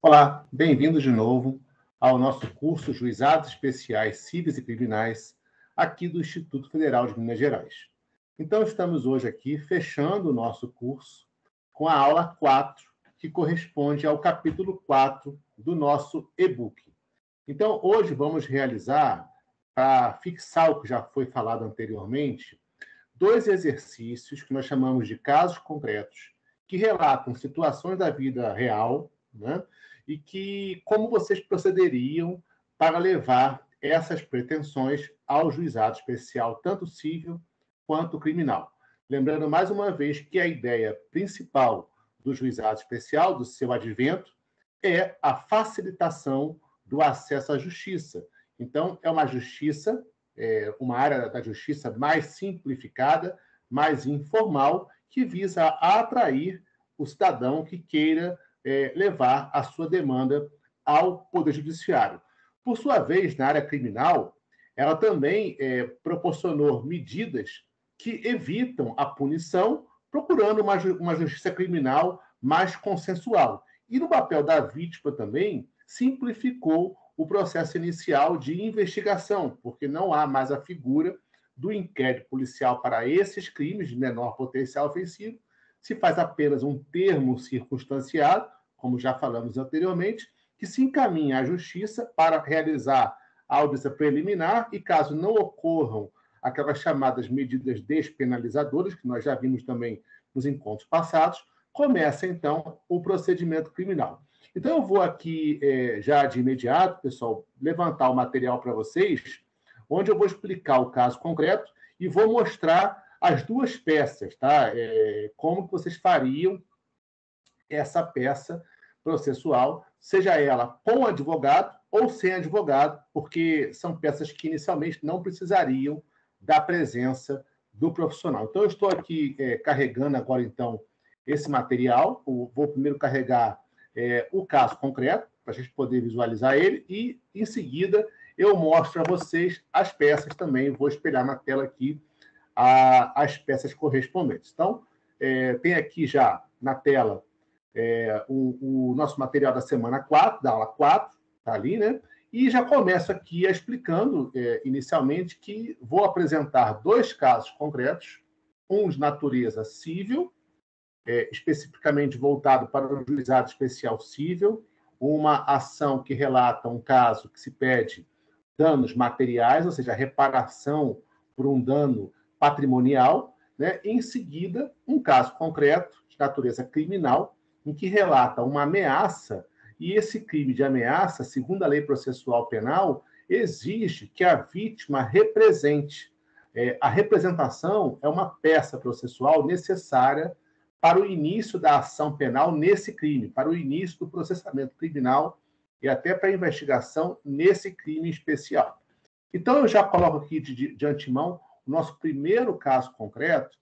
Olá, bem-vindos de novo ao nosso curso Juizados Especiais Cíveis e Criminais, aqui do Instituto Federal de Minas Gerais. Então, estamos hoje aqui fechando o nosso curso com a aula 4, que corresponde ao capítulo 4 do nosso e-book. Então, hoje vamos realizar, para fixar o que já foi falado anteriormente, dois exercícios que nós chamamos de casos concretos, que relatam situações da vida real, né? E que como vocês procederiam para levar essas pretensões ao juizado especial, tanto civil quanto criminal. Lembrando mais uma vez que a ideia principal do juizado especial, do seu advento, é a facilitação do acesso à justiça. Então, é uma justiça, uma área da justiça mais simplificada, mais informal, que visa atrair o cidadão que queira levar a sua demanda ao Poder Judiciário. Por sua vez, na área criminal, ela também proporcionou medidas que evitam a punição, procurando uma justiça criminal mais consensual. E no papel da vítima também, simplificou o processo inicial de investigação, porque não há mais a figura do inquérito policial para esses crimes de menor potencial ofensivo, se faz apenas um termo circunstanciado, como já falamos anteriormente, que se encaminha à justiça para realizar a audiência preliminar e, caso não ocorram aquelas chamadas medidas despenalizadoras, que nós já vimos também nos encontros passados, começa, então, o procedimento criminal. Então, eu vou aqui, já de imediato, pessoal, levantar o material para vocês, onde eu vou explicar o caso concreto e vou mostrar as duas peças, tá? Como que vocês fariam essa peça processual, seja ela com advogado ou sem advogado, porque são peças que inicialmente não precisariam da presença do profissional. Então, eu estou aqui carregando agora, então, esse material. Vou primeiro carregar o caso concreto, para a gente poder visualizar ele, e, em seguida, eu mostro a vocês as peças também. Vou espelhar na tela aqui as peças correspondentes. Então, tem aqui já na tela o nosso material da semana 4, da aula 4, está ali, né? E já começo aqui explicando, inicialmente, que vou apresentar dois casos concretos, um de natureza civil, especificamente voltado para o juizado especial civil, uma ação que relata um caso que se pede danos materiais, ou seja, reparação por um dano patrimonial, né? Em seguida, um caso concreto de natureza criminal, em que relata uma ameaça, e esse crime de ameaça, segundo a lei processual penal, exige que a vítima represente. A representação é uma peça processual necessária para o início da ação penal nesse crime, para o início do processamento criminal e até para a investigação nesse crime especial. Então, eu já coloco aqui de antemão o nosso primeiro caso concreto,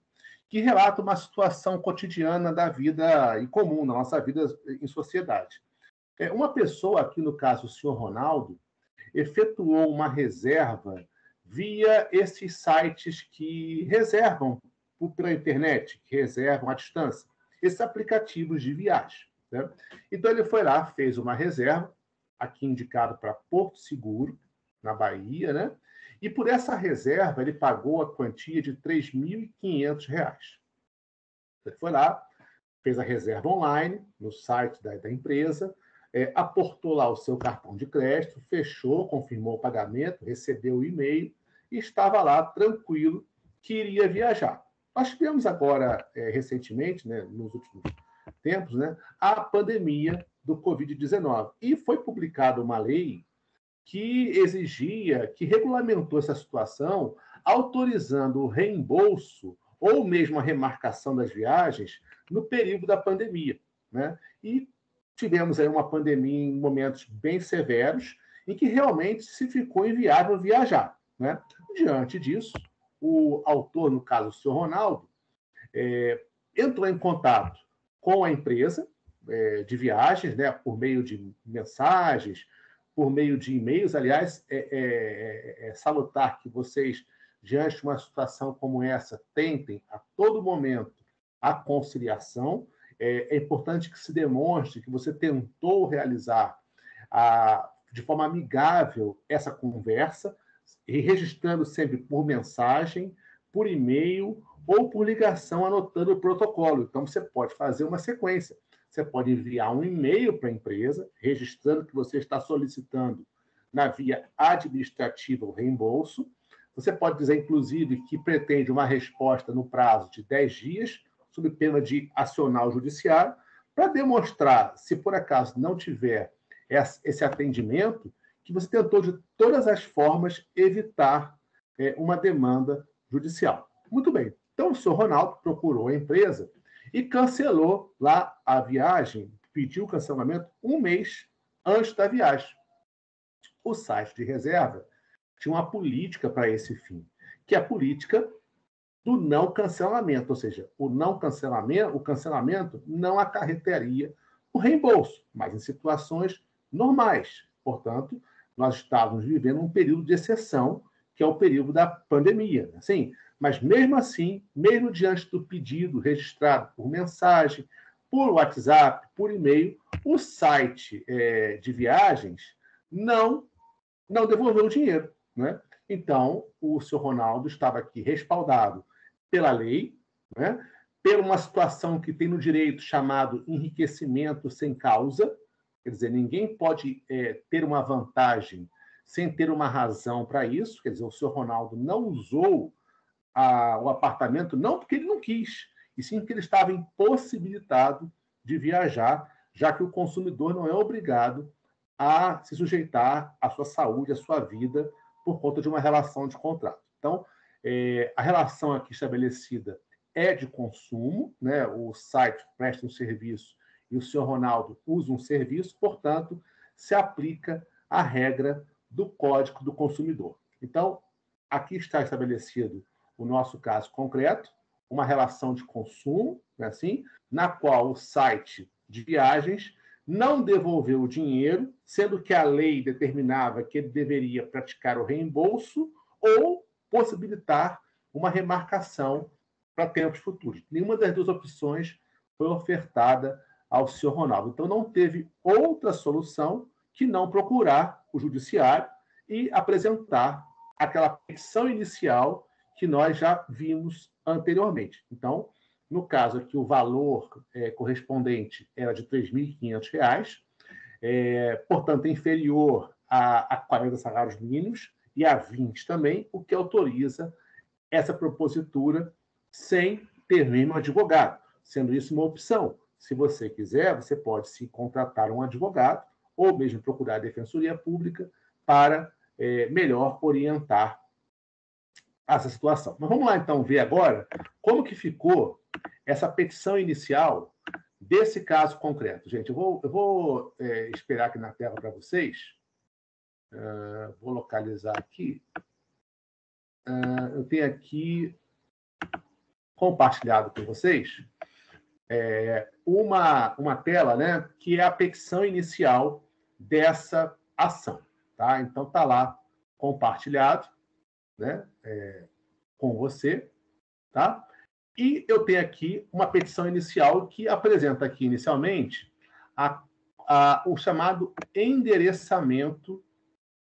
que relata uma situação cotidiana da vida em comum, na nossa vida em sociedade. Uma pessoa, aqui no caso o senhor Ronaldo, efetuou uma reserva via esses sites que reservam pela internet, que reservam à distância, esses aplicativos de viagem, né? Então, ele foi lá, fez uma reserva, aqui indicado para Porto Seguro, na Bahia, né? E por essa reserva, ele pagou a quantia de R$ 3.500. Ele foi lá, fez a reserva online, no site da empresa, aportou lá o seu cartão de crédito, fechou, confirmou o pagamento, recebeu o e-mail e estava lá tranquilo que iria viajar. Nós tivemos agora, recentemente, né, nos últimos tempos, né, a pandemia do Covid-19. E foi publicada uma lei que exigia, que regulamentou essa situação, autorizando o reembolso ou mesmo a remarcação das viagens no período da pandemia, né? E tivemos aí uma pandemia em momentos bem severos, em que realmente se ficou inviável viajar, né? Diante disso, o autor, no caso o senhor Ronaldo, entrou em contato com a empresa de viagens, né, por meio de mensagens, por meio de e-mails. Aliás, é salutar que vocês, diante de uma situação como essa, tentem a todo momento a conciliação. é importante que se demonstre que você tentou realizar de forma amigável essa conversa, e registrando sempre por mensagem, por e-mail ou por ligação, anotando o protocolo. Então, você pode fazer uma sequência. Você pode enviar um e-mail para a empresa, registrando que você está solicitando na via administrativa o reembolso. Você pode dizer, inclusive, que pretende uma resposta no prazo de 10 dias, sob pena de acionar o judiciário, para demonstrar, se por acaso não tiver esse atendimento, que você tentou de todas as formas evitar uma demanda judicial. Muito bem. Então, o senhor Ronaldo procurou a empresa e cancelou lá a viagem, pediu o cancelamento um mês antes da viagem. O site de reserva tinha uma política para esse fim, que é a política do não cancelamento, ou seja, o cancelamento não acarretaria o reembolso, mas em situações normais. Portanto, nós estávamos vivendo um período de exceção, que é o período da pandemia. Assim, mas mesmo assim, mesmo diante do pedido registrado por mensagem, por WhatsApp, por e-mail, o site de viagens não devolveu o dinheiro, né? Então, o senhor Ronaldo estava aqui respaldado pela lei, né? Pela uma situação que tem no direito chamado enriquecimento sem causa, quer dizer, ninguém pode ter uma vantagem sem ter uma razão para isso, quer dizer, o senhor Ronaldo não usou o apartamento não porque ele não quis, e sim porque ele estava impossibilitado de viajar, já que o consumidor não é obrigado a se sujeitar à sua saúde, à sua vida, por conta de uma relação de contrato. Então, a relação aqui estabelecida é de consumo, né? O site presta um serviço e o senhor Ronaldo usa um serviço, portanto, se aplica a regra do Código do Consumidor. Então, aqui está estabelecido o nosso caso concreto, uma relação de consumo, né, assim, na qual o site de viagens não devolveu o dinheiro, sendo que a lei determinava que ele deveria praticar o reembolso ou possibilitar uma remarcação para tempos futuros. Nenhuma das duas opções foi ofertada ao senhor Ronaldo. Então, não teve outra solução que não procurar o judiciário e apresentar aquela petição inicial que nós já vimos anteriormente. Então, no caso aqui, o valor correspondente era de R$ 3.500, portanto, inferior a 40 salários mínimos e a 20 também, o que autoriza essa propositura sem ter mesmo advogado, sendo isso uma opção. Se você quiser, você pode se contratar um advogado ou mesmo procurar a Defensoria Pública para melhor orientar essa situação. Mas vamos lá, então, ver agora como que ficou essa petição inicial desse caso concreto. Gente, eu vou esperar aqui na tela para vocês. Vou localizar aqui. Eu tenho aqui compartilhado com vocês uma tela, né, que é a petição inicial dessa ação. Tá? Então, está lá compartilhado, né, com você. Tá? E eu tenho aqui uma petição inicial que apresenta aqui, inicialmente, o chamado endereçamento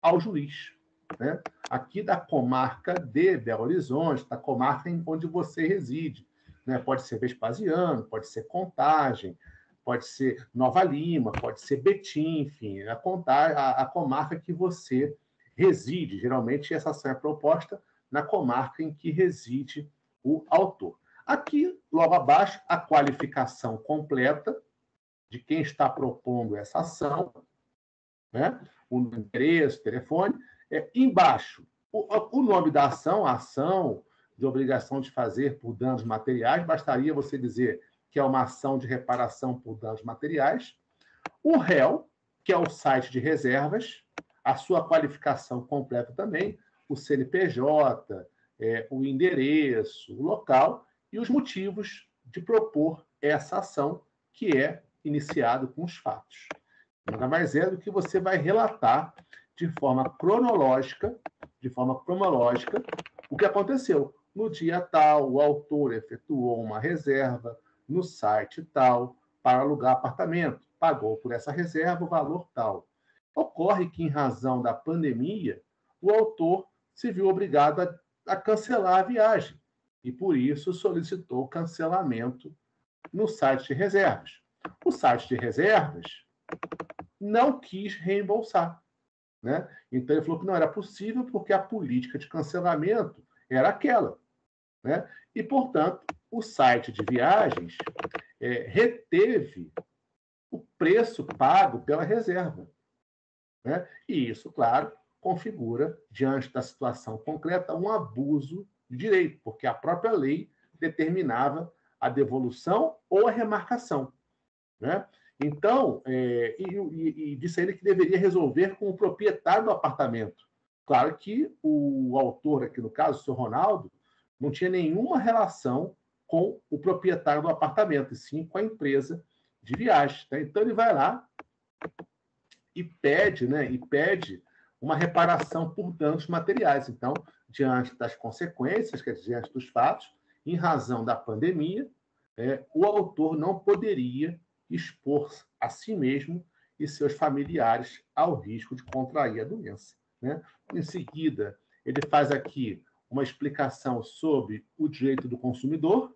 ao juiz, né? Aqui da comarca de Belo Horizonte, da comarca onde você reside. Né? Pode ser Vespasiano, pode ser Contagem, pode ser Nova Lima, pode ser Betim, enfim, a comarca que você reside. Geralmente, essa ação é proposta na comarca em que reside o autor. Aqui, logo abaixo, a qualificação completa de quem está propondo essa ação, né? O endereço, o telefone. Embaixo, o nome da ação, a ação de obrigação de fazer por danos materiais, bastaria você dizer que é uma ação de reparação por danos materiais. O réu, que é o site de reservas, a sua qualificação completa também, o CNPJ, o endereço, o local e os motivos de propor essa ação, que é iniciado com os fatos. Nada mais é do que você vai relatar de forma cronológica, o que aconteceu. No dia tal, o autor efetuou uma reserva no site tal, para alugar apartamento. Pagou por essa reserva o valor tal. Ocorre que, em razão da pandemia, o autor se viu obrigado a cancelar a viagem e, por isso, solicitou cancelamento no site de reservas. O site de reservas não quis reembolsar, né? Então, ele falou que não era possível porque a política de cancelamento era aquela, né? E, portanto, o site de viagens reteve o preço pago pela reserva, né? E isso, claro, configura, diante da situação concreta, um abuso de direito, porque a própria lei determinava a devolução ou a remarcação, né? Então, disse ele que deveria resolver com o proprietário do apartamento. Claro que o autor, aqui no caso, o senhor Ronaldo, não tinha nenhuma relação com o proprietário do apartamento, e sim com a empresa de viagens. Tá? Então, ele vai lá e pede, né, uma reparação por danos materiais. Então, diante das consequências, quer dizer, diante dos fatos, em razão da pandemia, o autor não poderia expor a si mesmo e seus familiares ao risco de contrair a doença, né? Em seguida, ele faz aqui uma explicação sobre o direito do consumidor,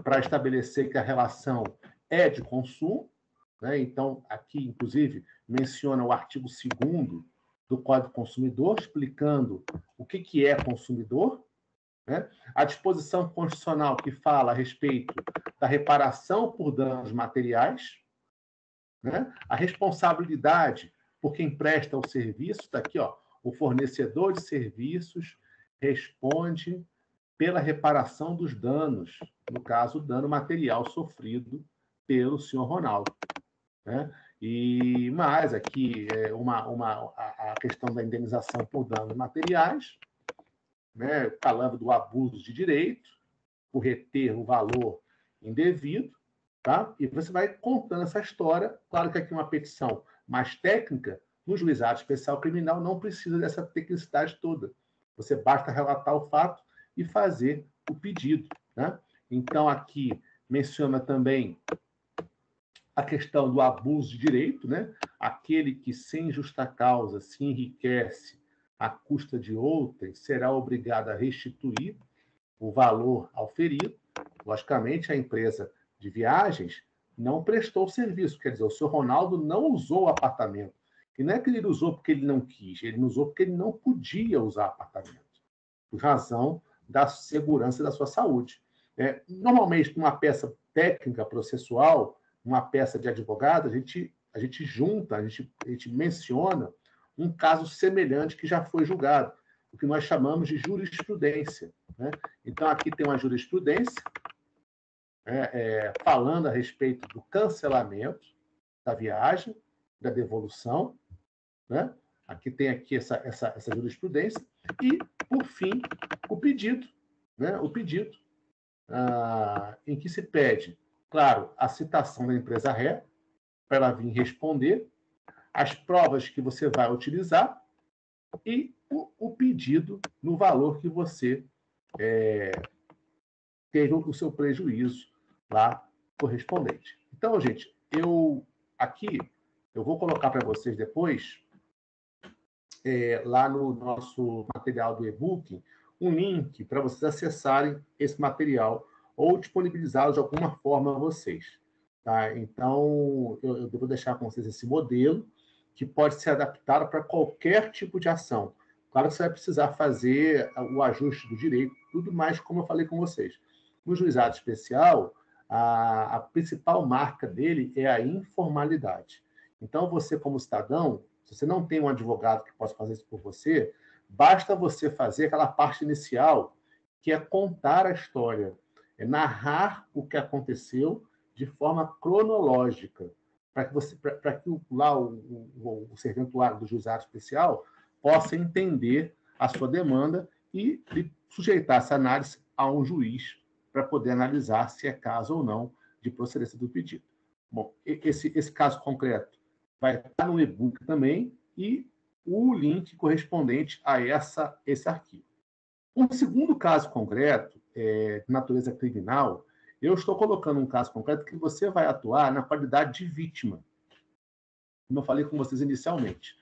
para estabelecer que a relação é de consumo, né? Então, aqui, inclusive, menciona o artigo 2º do Código do Consumidor, explicando o que é consumidor, né? A disposição constitucional que fala a respeito da reparação por danos materiais, né? A responsabilidade por quem presta o serviço, está aqui, ó, o fornecedor de serviços responde pela reparação dos danos, no caso, o dano material sofrido pelo senhor Ronaldo, né? E mais aqui a questão da indenização por danos materiais, né? Falando do abuso de direito, por reter o valor indevido, tá? E você vai contando essa história. Claro que aqui uma petição mais técnica, no juizado especial criminal não precisa dessa tecnicidade toda. Você basta relatar o fato e fazer o pedido, né? Então, aqui menciona também a questão do abuso de direito, né? Aquele que, sem justa causa, se enriquece à custa de outrem, será obrigado a restituir o valor auferido. Logicamente, a empresa de viagens não prestou serviço, quer dizer, o senhor Ronaldo não usou o apartamento. E não é que ele usou porque ele não quis, ele usou porque ele não podia usar apartamento, por razão da segurança da sua saúde. Normalmente, numa peça técnica processual, uma peça de advogado, a gente junta, a gente menciona um caso semelhante que já foi julgado, o que nós chamamos de jurisprudência, né? Então, aqui tem uma jurisprudência falando a respeito do cancelamento da viagem, da devolução, né? Aqui tem essa jurisprudência. E, por fim, o pedido, né? O pedido em que se pede, claro, a citação da empresa ré, para ela vir responder, as provas que você vai utilizar e o pedido no valor que você teve o seu prejuízo lá correspondente. Então, gente, eu vou colocar para vocês depois, lá no nosso material do e-book, um link para vocês acessarem esse material ou disponibilizá-lo de alguma forma a vocês. Tá? Então, eu vou deixar com vocês esse modelo, que pode ser adaptado para qualquer tipo de ação. Claro que você vai precisar fazer o ajuste do direito, tudo mais como eu falei com vocês. No juizado especial, a principal marca dele é a informalidade. Então, você, como cidadão, se você não tem um advogado que possa fazer isso por você, basta você fazer aquela parte inicial, que é contar a história, é narrar o que aconteceu de forma cronológica, para que o serventuário do juizado especial possa entender a sua demanda e sujeitar essa análise a um juiz para poder analisar se é caso ou não de procedência do pedido. Bom, esse caso concreto vai estar no e-book também e o link correspondente a esse arquivo. Um segundo caso concreto, de natureza criminal, Eu estou colocando um caso concreto que você vai atuar na qualidade de vítima, como eu falei com vocês inicialmente.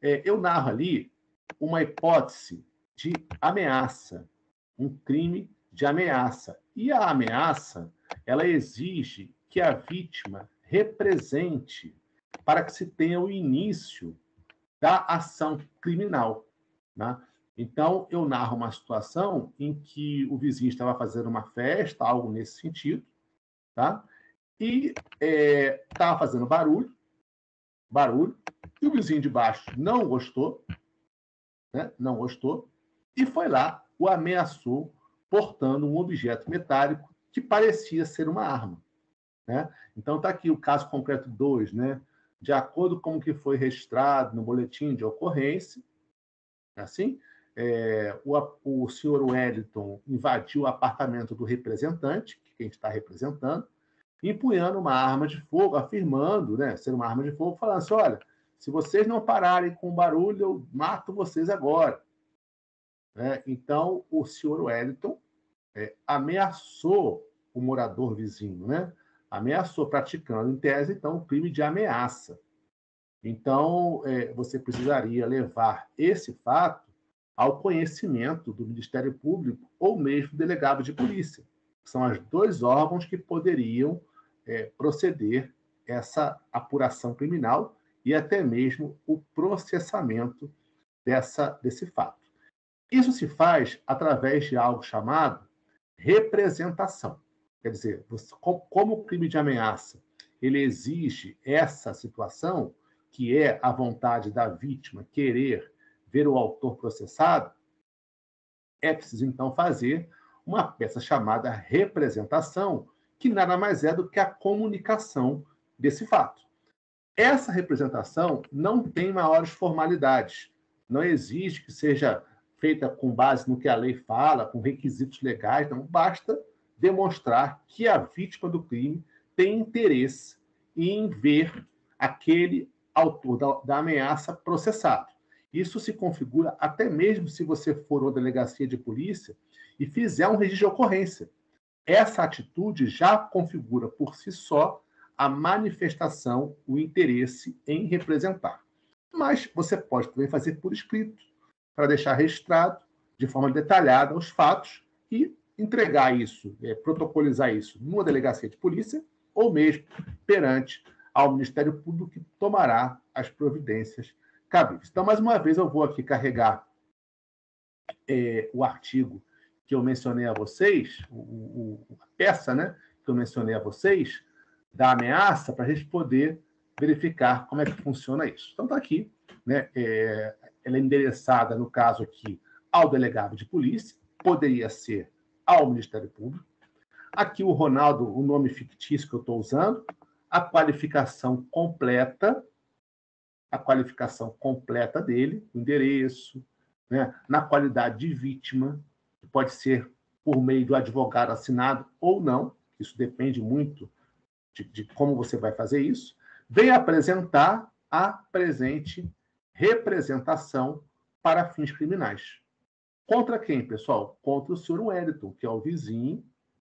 Eu narro ali uma hipótese de ameaça, um crime de ameaça. E a ameaça, ela exige que a vítima represente para que se tenha o início da ação criminal, né? Então, eu narro uma situação em que o vizinho estava fazendo uma festa, algo nesse sentido, tá? E estava fazendo barulho, e o vizinho de baixo não gostou, né? Não gostou, e foi lá, o ameaçou, portando um objeto metálico que parecia ser uma arma, né? Então, está aqui o caso concreto 2, né? De acordo com o que foi registrado no boletim de ocorrência, assim, o senhor Wellington invadiu o apartamento do representante, que quem está representando, empunhando uma arma de fogo, afirmando, né, ser uma arma de fogo, falando assim, olha, se vocês não pararem com o barulho, eu mato vocês agora. Então, o senhor Wellington ameaçou o morador vizinho, né? Ameaçou, praticando, em tese, então, o crime de ameaça. Então, você precisaria levar esse fato ao conhecimento do Ministério Público ou mesmo do delegado de polícia. São os dois órgãos que poderiam proceder essa apuração criminal e até mesmo o processamento desse fato. Isso se faz através de algo chamado representação. Quer dizer, como o crime de ameaça ele exige essa situação, que é a vontade da vítima querer ver o autor processado, é preciso, então, fazer uma peça chamada representação, que nada mais é do que a comunicação desse fato. Essa representação não tem maiores formalidades, não exige que seja feita com base no que a lei fala, com requisitos legais, não basta demonstrar que a vítima do crime tem interesse em ver aquele autor da ameaça processado. Isso se configura até mesmo se você for uma delegacia de polícia e fizer um registro de ocorrência. Essa atitude já configura por si só a manifestação, o interesse em representar. Mas você pode também fazer por escrito, para deixar registrado de forma detalhada os fatos e entregar isso, protocolizar isso numa delegacia de polícia ou mesmo perante ao Ministério Público, que tomará as providências cabíveis. Então, mais uma vez, eu vou aqui carregar o artigo que eu mencionei a vocês, a peça, né, que eu mencionei a vocês, da ameaça, para a gente poder verificar como é que funciona isso. Então, está aqui, né, ela é endereçada, no caso aqui, ao delegado de polícia, poderia ser ao Ministério Público. Aqui o Ronaldo, o nome fictício que eu estou usando, a qualificação completa dele, o endereço, né, na qualidade de vítima, que pode ser por meio do advogado assinado ou não, isso depende muito de como você vai fazer isso, vem apresentar a presente representação para fins criminais. Contra quem, pessoal? Contra o senhor Wellington, que é o vizinho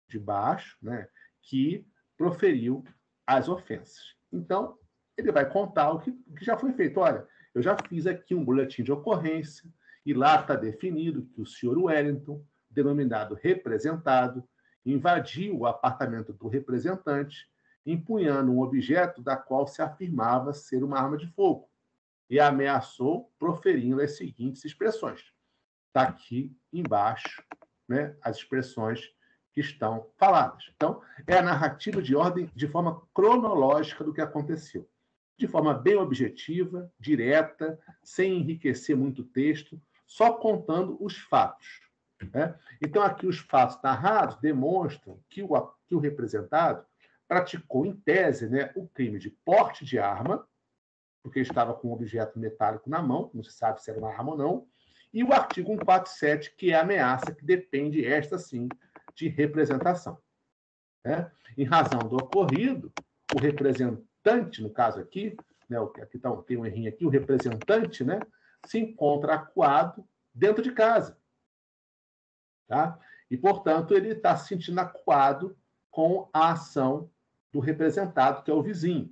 de baixo, né, que proferiu as ofensas. Então, ele vai contar o que já foi feito. Olha, eu já fiz aqui um boletim de ocorrência e lá está definido que o senhor Wellington, denominado representado, invadiu o apartamento do representante, empunhando um objeto da qual se afirmava ser uma arma de fogo e ameaçou proferindo as seguintes expressões. Está aqui embaixo, né, as expressões que estão faladas. Então, é a narrativa de forma cronológica do que aconteceu. De forma bem objetiva, direta, sem enriquecer muito o texto, só contando os fatos. Né? Então, aqui os fatos narrados demonstram que o representado praticou, em tese, né, o crime de porte de arma, porque estava com um objeto metálico na mão, não se sabe se era uma arma ou não, e o artigo 147, que é a ameaça, que depende, esta sim, de representação. Né? Em razão do ocorrido, o representante, no caso aqui, né, aqui tem um errinho aqui, o representante, né, se encontra acuado dentro de casa. Tá? E, portanto, ele está se sentindo acuado com a ação do representado, que é o vizinho,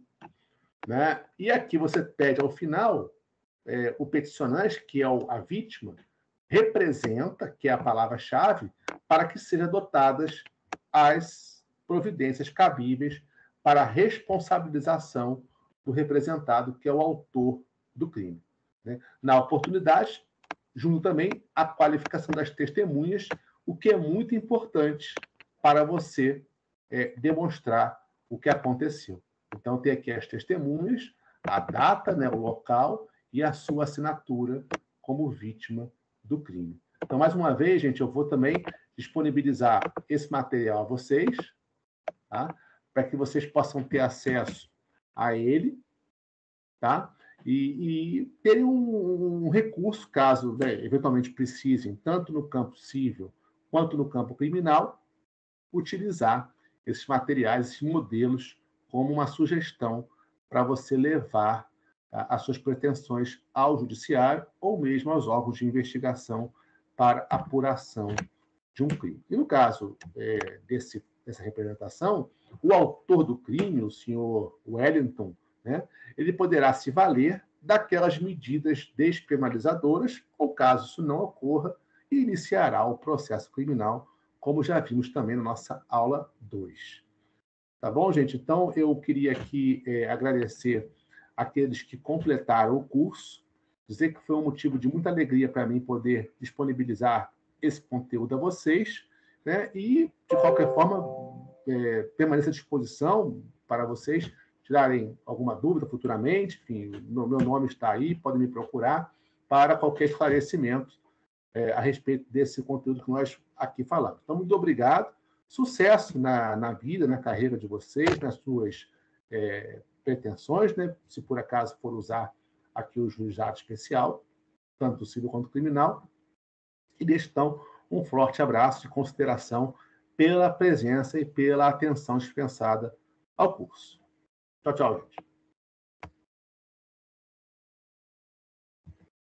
né? E aqui você pede ao final, o peticionante, que é a vítima, representa, que é a palavra-chave, para que sejam adotadas as providências cabíveis para a responsabilização do representado, que é o autor do crime, né? Na oportunidade, junto também a qualificação das testemunhas, o que é muito importante para você demonstrar o que aconteceu. Então, tem aqui as testemunhas, a data, né, o local e a sua assinatura como vítima do crime. Então, mais uma vez, gente, eu vou também disponibilizar esse material a vocês, tá? Para que vocês possam ter acesso a ele, tá? E terem um recurso, caso, né, eventualmente precisem, tanto no campo civil quanto no campo criminal, utilizar esses materiais, esses modelos, como uma sugestão para você levar as suas pretensões ao judiciário ou mesmo aos órgãos de investigação para apuração de um crime. E no caso dessa representação, o autor do crime, o senhor Wellington, né, ele poderá se valer daquelas medidas despenalizadoras, ou caso isso não ocorra, iniciará o processo criminal, como já vimos também na nossa aula 2. Tá bom, gente? Então, eu queria aqui agradecer aqueles que completaram o curso, dizer que foi um motivo de muita alegria para mim poder disponibilizar esse conteúdo a vocês, né? E, de qualquer forma, permaneça à disposição para vocês tirarem alguma dúvida futuramente. Enfim, meu nome está aí, podem me procurar para qualquer esclarecimento a respeito desse conteúdo que nós aqui falamos. Então, muito obrigado. Sucesso na vida, na carreira de vocês, nas suas pretensões, né? Se por acaso for usar aqui o juizado especial, tanto civil quanto criminal. E deixo, então, um forte abraço e consideração pela presença e pela atenção dispensada ao curso. Tchau, tchau, gente.